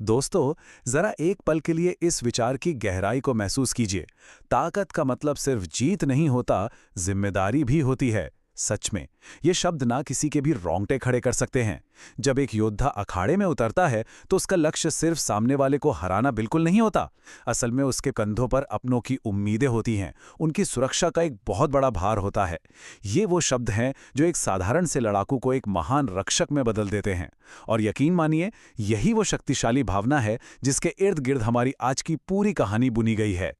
दोस्तों, जरा एक पल के लिए इस विचार की गहराई को महसूस कीजिए। ताकत का मतलब सिर्फ जीत नहीं होता, जिम्मेदारी भी होती है। सच में, ये शब्द ना किसी के भी रोंगटे खड़े कर सकते हैं। जब एक योद्धा अखाड़े में उतरता है, तो उसका लक्ष्य सिर्फ सामने वाले को हराना बिल्कुल नहीं होता। असल में उसके कंधों पर अपनों की उम्मीदें होती हैं, उनकी सुरक्षा का एक बहुत बड़ा भार होता है। ये वो शब्द हैं जो एक साधारण से लड़ाकू को एक महान रक्षक में बदल देते हैं। और यकीन मानिए, यही वो शक्तिशाली भावना है जिसके इर्द गिर्द हमारी आज की पूरी कहानी बुनी गई है।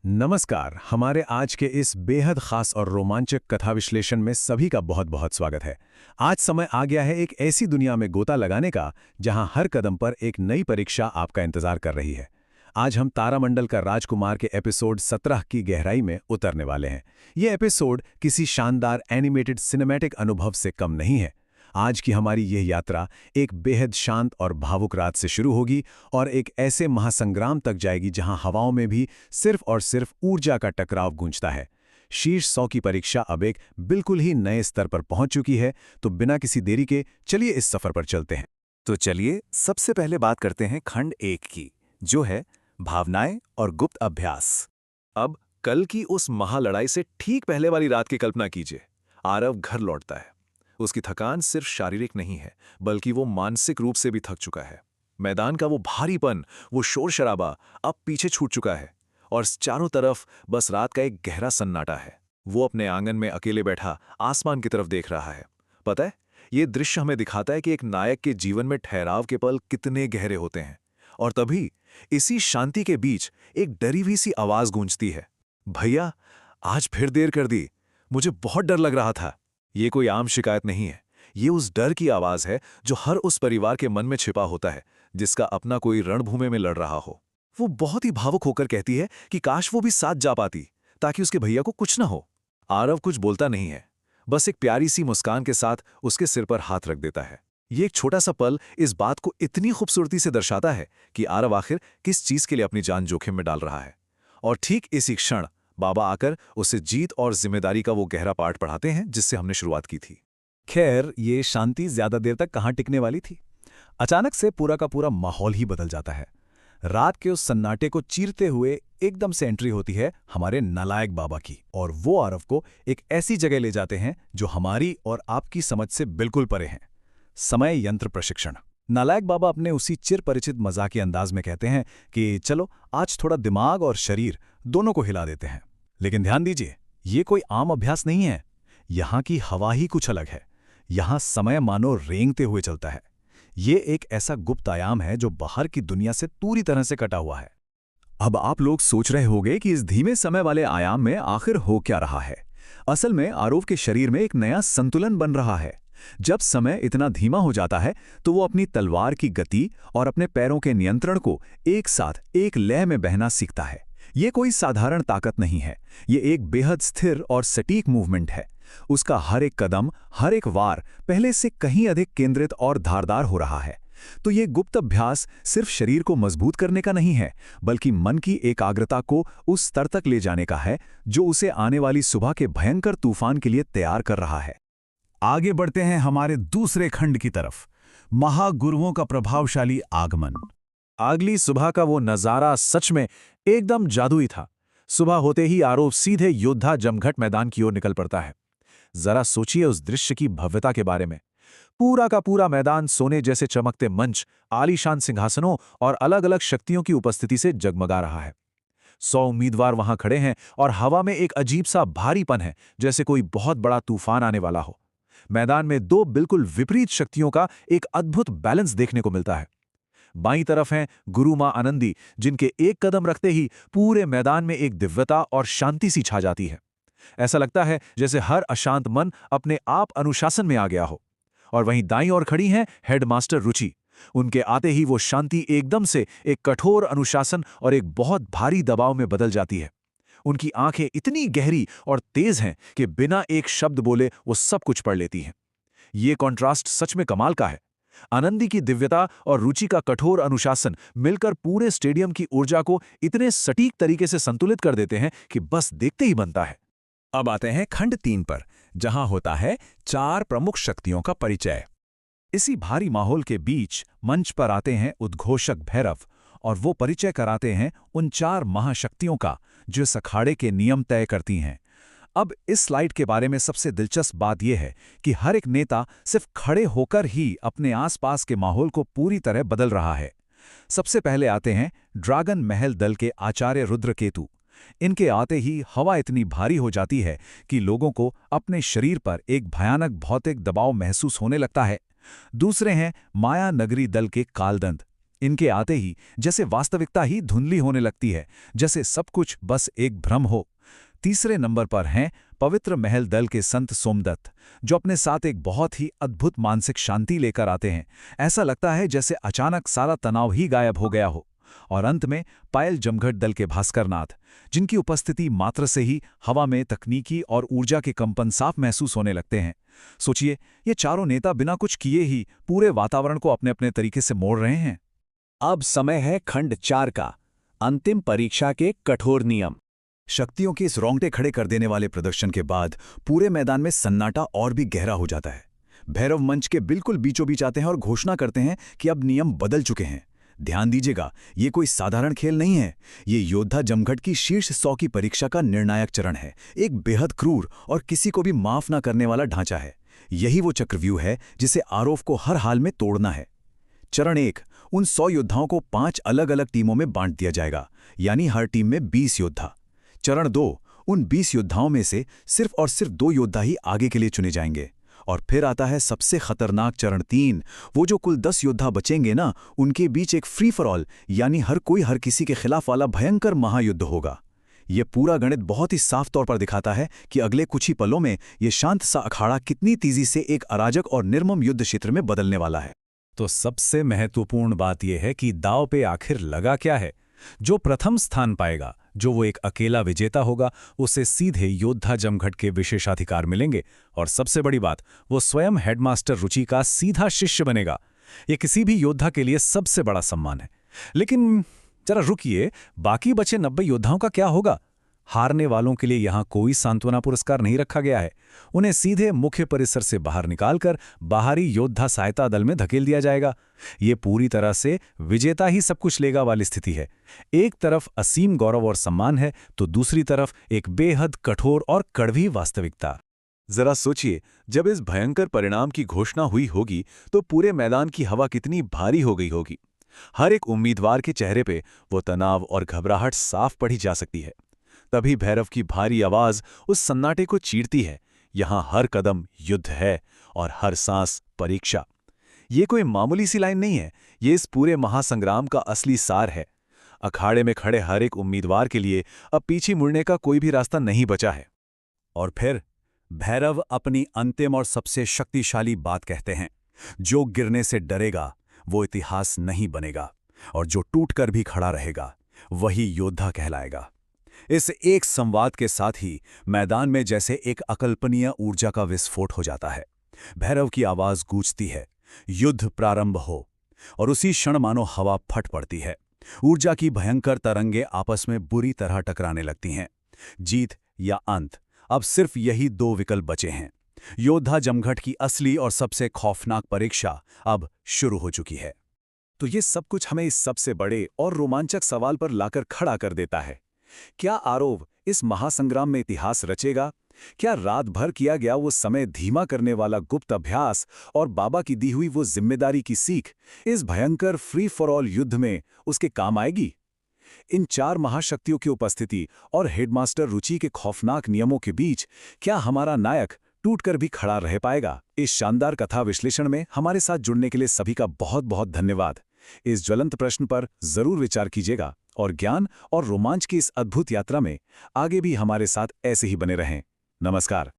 नमस्कार, हमारे आज के इस बेहद खास और रोमांचक कथा विश्लेषण में सभी का बहुत बहुत स्वागत है। आज समय आ गया है एक ऐसी दुनिया में गोता लगाने का जहां हर कदम पर एक नई परीक्षा आपका इंतजार कर रही है। आज हम तारामंडल का राजकुमार के एपिसोड 17 की गहराई में उतरने वाले हैं। ये एपिसोड किसी शानदार एनिमेटेड सिनेमैटिक अनुभव से कम नहीं है। आज की हमारी यह यात्रा एक बेहद शांत और भावुक रात से शुरू होगी और एक ऐसे महासंग्राम तक जाएगी जहां हवाओं में भी सिर्फ और सिर्फ ऊर्जा का टकराव गूंजता है। शीर्ष 100 की परीक्षा अब एक बिल्कुल ही नए स्तर पर पहुंच चुकी है, तो बिना किसी देरी के चलिए इस सफर पर चलते हैं। तो चलिए सबसे पहले बात करते हैं खंड 1 की, जो है भावनाएं और गुप्त अभ्यास। अब कल की उस महालड़ाई से ठीक पहले वाली रात की कल्पना कीजिए। आरव घर लौटता है। उसकी थकान सिर्फ शारीरिक नहीं है, बल्कि वो मानसिक रूप से भी थक चुका है। मैदान का वो भारीपन, वो शोर शराबा अब पीछे छूट चुका है और चारों तरफ बस रात का एक गहरा सन्नाटा है। वो अपने आंगन में अकेले बैठा आसमान की तरफ देख रहा है। पता है, ये दृश्य हमें दिखाता है कि एक नायक के जीवन में ठहराव के पल कितने गहरे होते हैं। और तभी इसी शांति के बीच एक डरी हुई सी आवाज गूंजती है। भैया, आज फिर देर कर दी, मुझे बहुत डर लग रहा था। ये कोई आम शिकायत नहीं है, ये उस डर की आवाज है जो हर उस परिवार के मन में छिपा होता है जिसका अपना कोई रणभूमि में लड़ रहा हो। वो बहुत ही भावुक होकर कहती है कि काश वो भी साथ जा पाती, ताकि उसके भैया को कुछ ना हो। आरव कुछ बोलता नहीं है, बस एक प्यारी सी मुस्कान के साथ उसके सिर पर हाथ रख देता है। ये एक छोटा सा पल इस बात को इतनी खूबसूरती से दर्शाता है कि आरव आखिर किस चीज के लिए अपनी जान जोखिम में डाल रहा है। और ठीक इसी क्षण बाबा आकर उसे जीत और जिम्मेदारी का वो गहरा पाठ पढ़ाते हैं जिससे हमने शुरुआत की थी। खैर, ये शांति ज्यादा देर तक कहाँ टिकने वाली थी। अचानक से पूरा का पूरा माहौल ही बदल जाता है। रात के उस सन्नाटे को चीरते हुए एकदम से एंट्री होती है हमारे नालायक बाबा की, और वो आरव को एक ऐसी जगह ले जाते हैं जो हमारी और आपकी समझ से बिल्कुल परे हैं। समय यंत्र प्रशिक्षण। नालायक बाबा अपने उसी चिर परिचित मजाकी अंदाज में कहते हैं कि चलो आज थोड़ा दिमाग और शरीर दोनों को हिला देते हैं। लेकिन ध्यान दीजिए, ये कोई आम अभ्यास नहीं है। यहाँ की हवा ही कुछ अलग है। यहाँ समय मानो रेंगते हुए चलता है। ये एक ऐसा गुप्त आयाम है जो बाहर की दुनिया से पूरी तरह से कटा हुआ है। अब आप लोग सोच रहे होंगे कि इस धीमे समय वाले आयाम में आखिर हो क्या रहा है। असल में आरव के शरीर में एक नया संतुलन बन रहा है। जब समय इतना धीमा हो जाता है तो वो अपनी तलवार की गति और अपने पैरों के नियंत्रण को एक साथ एक लय में बहना सीखता है। ये कोई साधारण ताकत नहीं है, ये एक बेहद स्थिर और सटीक मूवमेंट है। उसका हर एक कदम, हर एक वार पहले से कहीं अधिक केंद्रित और धारदार हो रहा है। तो ये गुप्त अभ्यास सिर्फ शरीर को मजबूत करने का नहीं है, बल्कि मन की एकाग्रता को उस स्तर तक ले जाने का है जो उसे आने वाली सुबह के भयंकर तूफान के लिए तैयार कर रहा है। आगे बढ़ते हैं हमारे दूसरे खंड की तरफ, महागुरुओं का प्रभावशाली आगमन। अगली सुबह का वो नजारा सच में एकदम जादुई था। सुबह होते ही आरव सीधे योद्धा जमघट मैदान की ओर निकल पड़ता है। जरा सोचिए उस दृश्य की भव्यता के बारे में। पूरा का पूरा मैदान सोने जैसे चमकते मंच, आलीशान सिंहासनों और अलग अलग शक्तियों की उपस्थिति से जगमगा रहा है। 100 उम्मीदवार वहां खड़े हैं और हवा में एक अजीब सा भारीपन है, जैसे कोई बहुत बड़ा तूफान आने वाला हो। मैदान में दो बिल्कुल विपरीत शक्तियों का एक अद्भुत बैलेंस देखने को मिलता है। बाईं तरफ हैं गुरु मां आनंदी, जिनके एक कदम रखते ही पूरे मैदान में एक दिव्यता और शांति सी छा जाती है। ऐसा लगता है जैसे हर अशांत मन अपने आप अनुशासन में आ गया हो। और वहीं दाईं ओर खड़ी हैं हेडमास्टर रुचि। उनके आते ही वो शांति एकदम से एक कठोर अनुशासन और एक बहुत भारी दबाव में बदल जाती है। उनकी आंखें इतनी गहरी और तेज हैं कि बिना एक शब्द बोले वो सब कुछ पढ़ लेती हैं। ये कॉन्ट्रास्ट सच में कमाल का है। आनंदी की दिव्यता और रुचि का कठोर अनुशासन मिलकर पूरे स्टेडियम की ऊर्जा को इतने सटीक तरीके से संतुलित कर देते हैं कि बस देखते ही बनता है। अब आते हैं खंड 3 पर, जहां होता है 4 प्रमुख शक्तियों का परिचय। इसी भारी माहौल के बीच मंच पर आते हैं उद्घोषक भैरव और वो परिचय कराते हैं उन 4 महाशक्तियों का जो इस अखाड़े के नियम तय करती हैं। अब इस स्लाइड के बारे में सबसे दिलचस्प बात यह है कि हर एक नेता सिर्फ खड़े होकर ही अपने आसपास के माहौल को पूरी तरह बदल रहा है। सबसे पहले आते हैं ड्रैगन महल दल के आचार्य रुद्रकेतु। इनके आते ही हवा इतनी भारी हो जाती है कि लोगों को अपने शरीर पर एक भयानक भौतिक दबाव महसूस होने लगता है। दूसरे हैं माया नगरी दल के कालदंत। इनके आते ही जैसे वास्तविकता ही धुंधली होने लगती है, जैसे सब कुछ बस एक भ्रम हो। तीसरे नंबर पर हैं पवित्र महल दल के संत सोमदत्त, जो अपने साथ एक बहुत ही अद्भुत मानसिक शांति लेकर आते हैं। ऐसा लगता है जैसे अचानक सारा तनाव ही गायब हो गया हो। और अंत में पायल जमघट दल के भास्करनाथ, जिनकी उपस्थिति मात्र से ही हवा में तकनीकी और ऊर्जा के कंपन साफ महसूस होने लगते हैं। सोचिए, ये चारों नेता बिना कुछ किए ही पूरे वातावरण को अपने अपने तरीके से मोड़ रहे हैं। अब समय है खंड 4 का, अंतिम परीक्षा के कठोर नियम। शक्तियों के इस रोंगटे खड़े कर देने वाले प्रदर्शन के बाद पूरे मैदान में सन्नाटा और भी गहरा हो जाता है। भैरव मंच के बिल्कुल बीचों बीच आते हैं और घोषणा करते हैं कि अब नियम बदल चुके हैं। ध्यान दीजिएगा, ये कोई साधारण खेल नहीं है। ये योद्धा जमघट की शीर्ष 100 की परीक्षा का निर्णायक चरण है। एक बेहद क्रूर और किसी को भी माफ न करने वाला ढांचा है। यही वो चक्रव्यूह है जिसे आरोव को हर हाल में तोड़ना है। चरण 1, उन 100 योद्धाओं को 5 अलग अलग टीमों में बांट दिया जाएगा, यानी हर टीम में 20 योद्धा। चरण 2, उन 20 योद्धाओं में से सिर्फ और सिर्फ 2 योद्धा ही आगे के लिए चुने जाएंगे। और फिर आता है सबसे खतरनाक चरण 3, वो जो कुल 10 योद्धा बचेंगे ना, उनके बीच एक फ्री फॉर ऑल, यानी हर कोई हर किसी के खिलाफ वाला भयंकर महायुद्ध होगा। ये पूरा गणित बहुत ही साफ तौर पर दिखाता है कि अगले कुछ ही पलों में ये शांत सा अखाड़ा कितनी तेजी से एक अराजक और निर्मम युद्ध क्षेत्र में बदलने वाला है। तो सबसे महत्वपूर्ण बात यह है कि दांव पे आखिर लगा क्या है। जो प्रथम स्थान पाएगा, जो वो एक अकेला विजेता होगा, उसे सीधे योद्धा जमघट के विशेषाधिकार मिलेंगे। और सबसे बड़ी बात, वो स्वयं हेडमास्टर रुचि का सीधा शिष्य बनेगा। ये किसी भी योद्धा के लिए सबसे बड़ा सम्मान है। लेकिन जरा रुकिए, बाकी बचे 90 योद्धाओं का क्या होगा? हारने वालों के लिए यहां कोई सांत्वना पुरस्कार नहीं रखा गया है। उन्हें सीधे मुख्य परिसर से बाहर निकालकर बाहरी योद्धा सहायता दल में धकेल दिया जाएगा। ये पूरी तरह से विजेता ही सब कुछ लेगा वाली स्थिति है। एक तरफ असीम गौरव और सम्मान है, तो दूसरी तरफ एक बेहद कठोर और कड़वी वास्तविकता। जरा सोचिए, जब इस भयंकर परिणाम की घोषणा हुई होगी तो पूरे मैदान की हवा कितनी भारी हो गई होगी। हर एक उम्मीदवार के चेहरे पे वो तनाव और घबराहट साफ पढ़ी जा सकती है। तभी भैरव की भारी आवाज उस सन्नाटे को चीरती है। यहां हर कदम युद्ध है और हर सांस परीक्षा। ये कोई मामूली सी लाइन नहीं है, ये इस पूरे महासंग्राम का असली सार है। अखाड़े में खड़े हर एक उम्मीदवार के लिए अब पीछे मुड़ने का कोई भी रास्ता नहीं बचा है। और फिर भैरव अपनी अंतिम और सबसे शक्तिशाली बात कहते हैं, जो गिरने से डरेगा वो इतिहास नहीं बनेगा, और जो टूटकर भी खड़ा रहेगा वही योद्धा कहलाएगा। इस एक संवाद के साथ ही मैदान में जैसे एक अकल्पनीय ऊर्जा का विस्फोट हो जाता है। भैरव की आवाज गूंजती है, युद्ध प्रारंभ हो, और उसी क्षण मानो हवा फट पड़ती है। ऊर्जा की भयंकर तरंगें आपस में बुरी तरह टकराने लगती हैं। जीत या अंत, अब सिर्फ यही 2 विकल्प बचे हैं। योद्धा जमघट की असली और सबसे खौफनाक परीक्षा अब शुरू हो चुकी है। तो ये सब कुछ हमें इस सबसे बड़े और रोमांचक सवाल पर लाकर खड़ा कर देता है। क्या आरोव इस महासंग्राम में इतिहास रचेगा? क्या रात भर किया गया वो समय धीमा करने वाला गुप्त अभ्यास और बाबा की दी हुई वो जिम्मेदारी की सीख इस भयंकर फ्री फॉर ऑल युद्ध में उसके काम आएगी? इन 4 महाशक्तियों की उपस्थिति और हेडमास्टर रुचि के खौफनाक नियमों के बीच क्या हमारा नायक टूटकर भी खड़ा रह पाएगा? इस शानदार कथा विश्लेषण में हमारे साथ जुड़ने के लिए सभी का बहुत बहुत धन्यवाद। इस ज्वलंत प्रश्न पर जरूर विचार कीजिएगा और ज्ञान और रोमांच की इस अद्भुत यात्रा में आगे भी हमारे साथ ऐसे ही बने रहें। नमस्कार।